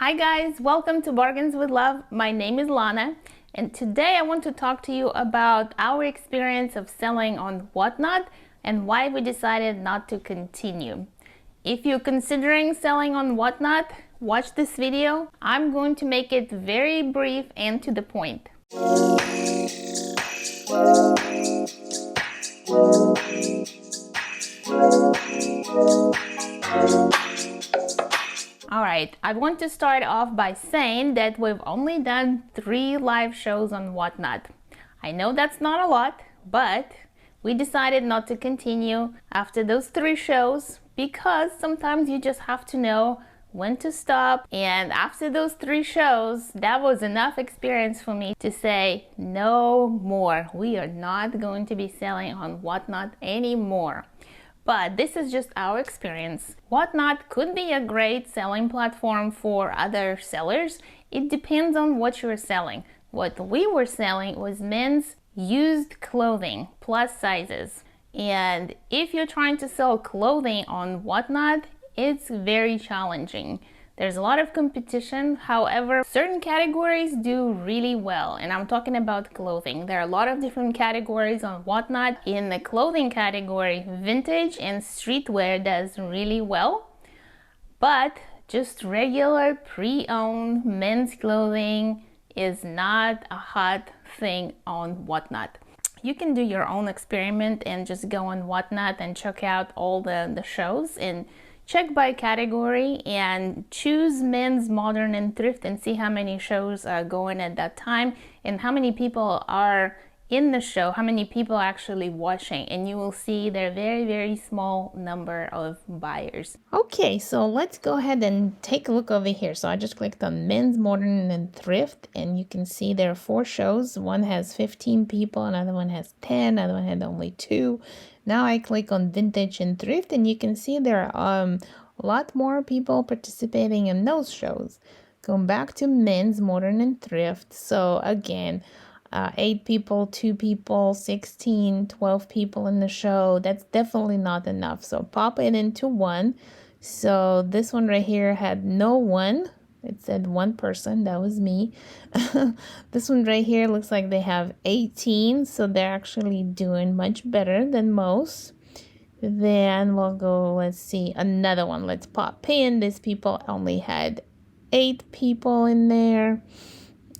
Hi guys, welcome to Bargains with Love. My name is Lana, and today I want to talk to you about our experience of selling on Whatnot and why we decided not to continue. If you're considering selling on Whatnot, watch this video. I'm going to make it very brief and to the point. Alright, I want to start off by saying that we've only done 3 live shows on Whatnot. I know that's not a lot, but we decided not to continue after those 3 shows because sometimes you just have to know when to stop. And after those 3 shows, that was enough experience for me to say no more. We are not going to be selling on Whatnot anymore. But this is just our experience. Whatnot could be a great selling platform for other sellers. It depends on what you're selling. What we were selling was men's used clothing, plus sizes. And if you're trying to sell clothing on Whatnot, it's very challenging. There's a lot of competition. However, certain categories do really well, and I'm talking about clothing. There are a lot of different categories on Whatnot. In the clothing category, vintage and streetwear does really well, but just regular pre-owned men's clothing is not a hot thing on Whatnot. You can do your own experiment and just go on Whatnot and check out all the shows and check by category and choose men's, modern, and thrift and see how many shows are going at that time and how many people are in the show, how many people are actually watching, and you will see there are very small number of buyers. Okay, so let's go ahead and take a look over here. So I just clicked on men's, modern, and thrift, and you can see there are 4 shows. One has 15 people, another one has 10, another one had only 2. Now I click on vintage and thrift, and you can see there are a lot more people participating in those shows. Going back to men's, modern, and thrift. So again, 8 people, 2 people, 16, 12 people in the show. That's definitely not enough. So pop it into 1. So this one right here had no one. It said 1 person, that was me. This one right here looks like they have 18, so they're actually doing much better than most. Then we'll go, let's see, another one. Let's pop in. These people only had 8 people in there.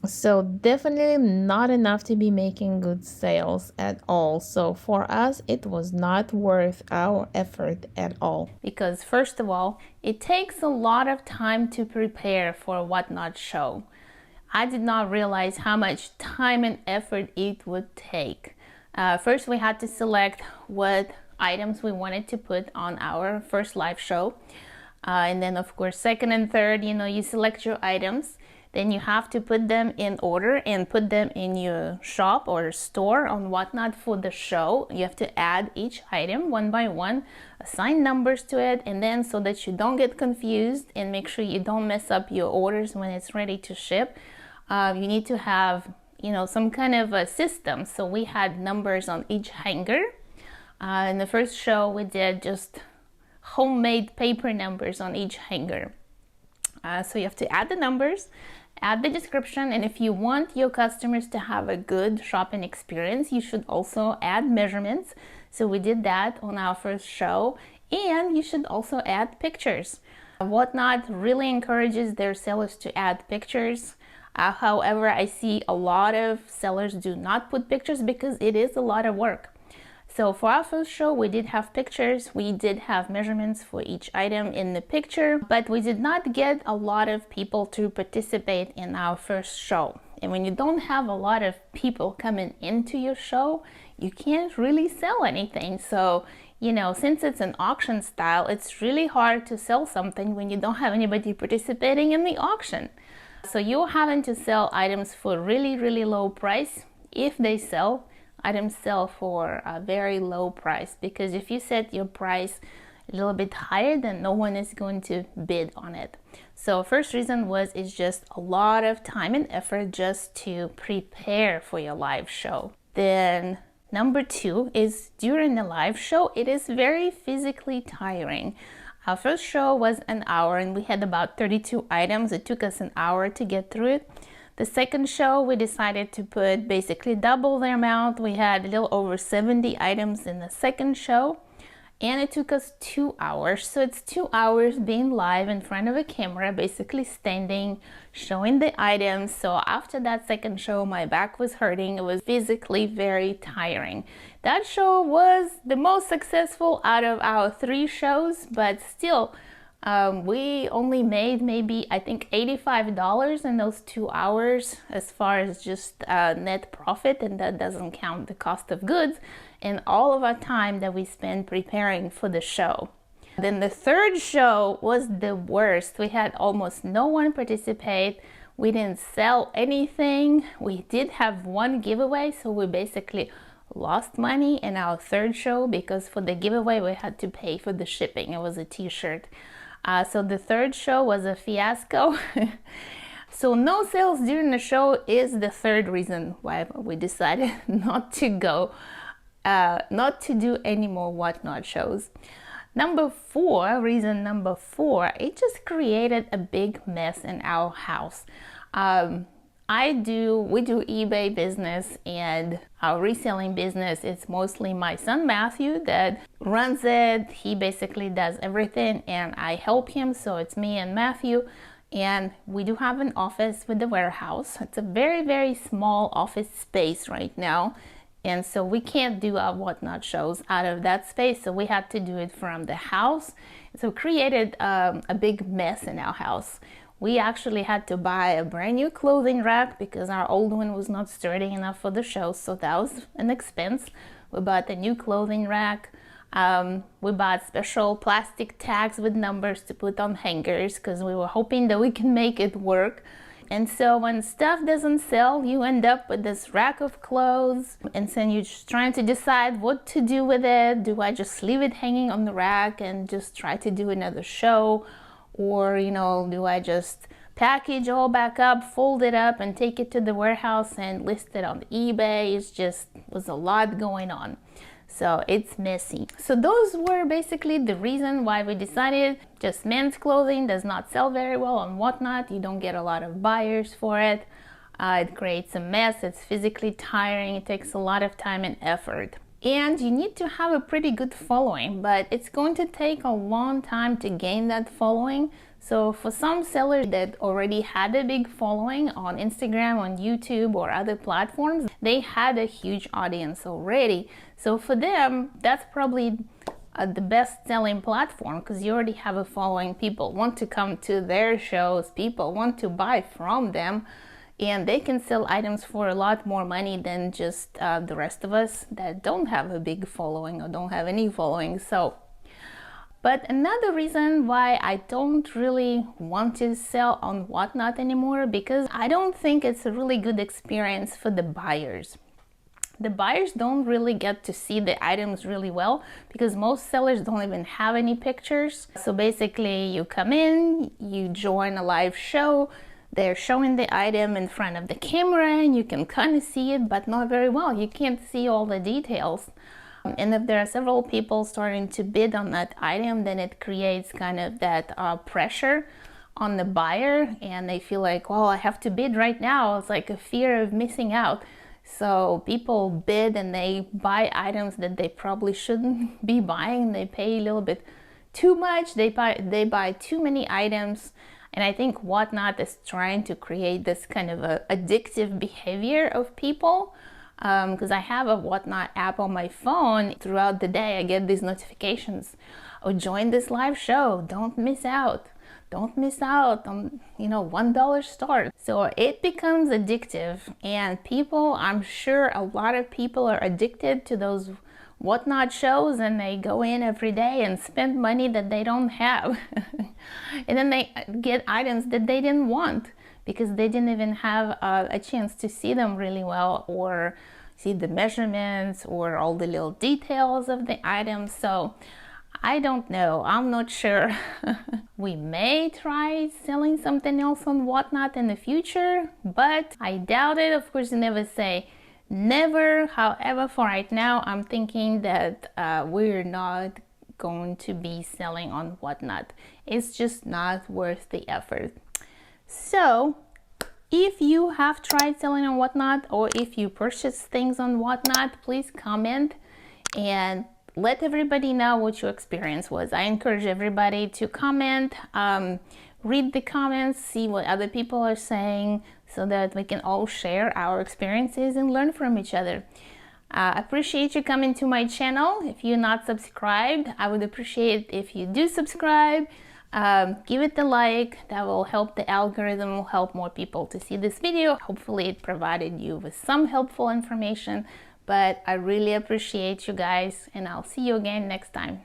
So definitely not enough to be making good sales at all. So for us, it was not worth our effort at all. Because first of all, it takes a lot of time to prepare for a Whatnot show. I did not realize how much time and effort it would take. First, we had to select what items we wanted to put on our first live show. And then of course, second and third, you select your items. Then you have to put them in order and put them in your shop or store on Whatnot for the show. You have to add each item one by one, assign numbers to it, and then so that you don't get confused and make sure you don't mess up your orders when it's ready to ship, you need to have some kind of a system. So we had numbers on each hanger. In the first show, we did just homemade paper numbers on each hanger. So you have to add the numbers, add the description, and if you want your customers to have a good shopping experience, you should also add measurements. So we did that on our first show, and you should also add pictures. Whatnot really encourages their sellers to add pictures. However, I see a lot of sellers do not put pictures because it is a lot of work. So for our first show, we did have pictures. We did have measurements for each item in the picture, but we did not get a lot of people to participate in our first show. And when you don't have a lot of people coming into your show, you can't really sell anything. So, since it's an auction style, it's really hard to sell something when you don't have anybody participating in the auction. So you're having to sell items for really low price. If they sell, items sell for a very low price, because if you set your price a little bit higher, then no one is going to bid on it. So first reason it's just a lot of time and effort just to prepare for your live show. Then number 2 is during the live show, it is very physically tiring. Our first show was an hour and we had about 32 items. It took us an hour to get through it. The second show, we decided to put basically double the amount. We had a little over 70 items in the second show, and it took us 2 hours. So it's 2 hours being live in front of a camera, basically standing, showing the items. So after that second show, my back was hurting. It was physically very tiring. That show was the most successful out of our 3 shows, but still, we only made maybe, I think, $85 in those 2 hours as far as just net profit, and that doesn't count the cost of goods and all of our time that we spent preparing for the show. Then the third show was the worst. We had almost no one participate. We didn't sell anything. We did have one giveaway, so we basically lost money in our third show because for the giveaway we had to pay for the shipping. It was a t-shirt. So the third show was a fiasco. So no sales during the show is the third reason why we decided not to go, not to do any more Whatnot shows. Reason number four, it just created a big mess in our house. We do eBay business, and our reselling business, it's mostly my son Matthew that runs it. He basically does everything and I help him, so it's me and Matthew. And we do have an office with the warehouse. It's a very, very small office space right now, and so we can't do our Whatnot shows out of that space, so we had to do it from the house. So it created a big mess in our house. We actually had to buy a brand new clothing rack because our old one was not sturdy enough for the show, so that was an expense. We bought a new clothing rack. We bought special plastic tags with numbers to put on hangers because we were hoping that we can make it work. And so when stuff doesn't sell, you end up with this rack of clothes, and then you're just trying to decide what to do with it. Do I just leave it hanging on the rack and just try to do another show? Or, do I just package all back up, fold it up, and take it to the warehouse and list it on eBay? Was a lot going on. So it's messy. So those were basically the reason why we decided just men's clothing does not sell very well on Whatnot. You don't get a lot of buyers for it. It creates a mess. It's physically tiring. It takes a lot of time and effort. And you need to have a pretty good following, but it's going to take a long time to gain that following. So for some sellers that already had a big following on Instagram, on YouTube, or other platforms, they had a huge audience already. So for them, that's probably the best selling platform because you already have a following. People want to come to their shows, people want to buy from them, and they can sell items for a lot more money than just the rest of us that don't have a big following or don't have any following. But another reason why I don't really want to sell on Whatnot anymore, because I don't think it's a really good experience for the buyers. The buyers don't really get to see the items really well because most sellers don't even have any pictures. So basically you come in, you join a live show, they're showing the item in front of the camera and you can kind of see it, but not very well. You can't see all the details. And if there are several people starting to bid on that item, then it creates kind of that pressure on the buyer, and they feel like, well, I have to bid right now. It's like a fear of missing out. So people bid and they buy items that they probably shouldn't be buying. They pay a little bit too much. They buy too many items. And I think Whatnot is trying to create this kind of a addictive behavior of people. Because I have a Whatnot app on my phone. Throughout the day I get these notifications. Oh, join this live show, don't miss out. Don't miss out on, $1 start. So it becomes addictive, and people, I'm sure a lot of people are addicted to those Whatnot shows, and they go in every day and spend money that they don't have. And then they get items that they didn't want because they didn't even have a chance to see them really well, or see the measurements or all the little details of the items. So I don't know, I'm not sure. We may try selling something else on Whatnot in the future, but I doubt it. Of course, you never say never. However, for right now, I'm thinking that we're not going to be selling on Whatnot. It's just not worth the effort. So if you have tried selling on Whatnot, or if you purchase things on Whatnot, please comment and let everybody know what your experience was. I encourage everybody to comment, read the comments, see what other people are saying, so that we can all share our experiences and learn from each other. I appreciate you coming to my channel. If you're not subscribed, I would appreciate if you do subscribe. Give it a like. That will help the algorithm, will help more people to see this video. Hopefully it provided you with some helpful information, but I really appreciate you guys, and I'll see you again next time.